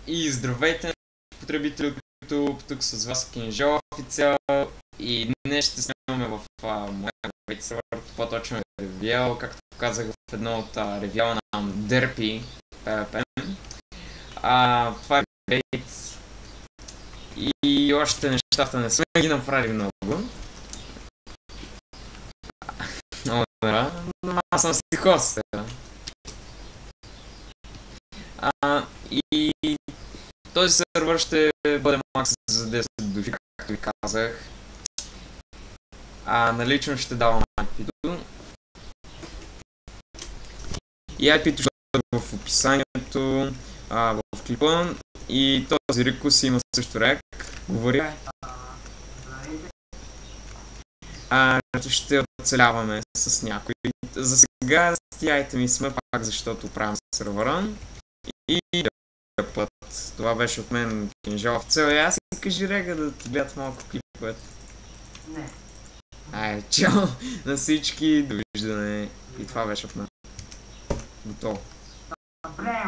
И здравейте, потребители от YouTube, тук с вас Кинжал Официал и днес ще снимаме в моя сервер, по-точно е ревюал, както казах в едно от ревюала на Derpy PvP. Това е бейт и още нещата не сме ги направили много. Но аз съм си хост. И този сервер ще бъде макс за 10 души, както ви казах. Налично ще давам IP-то. И IP-то ще бъде в описанието, в клипа. И този рекус има също рек. Говори. Ще оцеляваме с някой. За сега с тия айтеми сме пак, защото правим сервера. И път. Това беше от мен Кинжал Официал. И аз си кажи Рега да гледат малко клиповете. Не. Чао на всички, довиждане. И това беше от мен. Готово. Добре,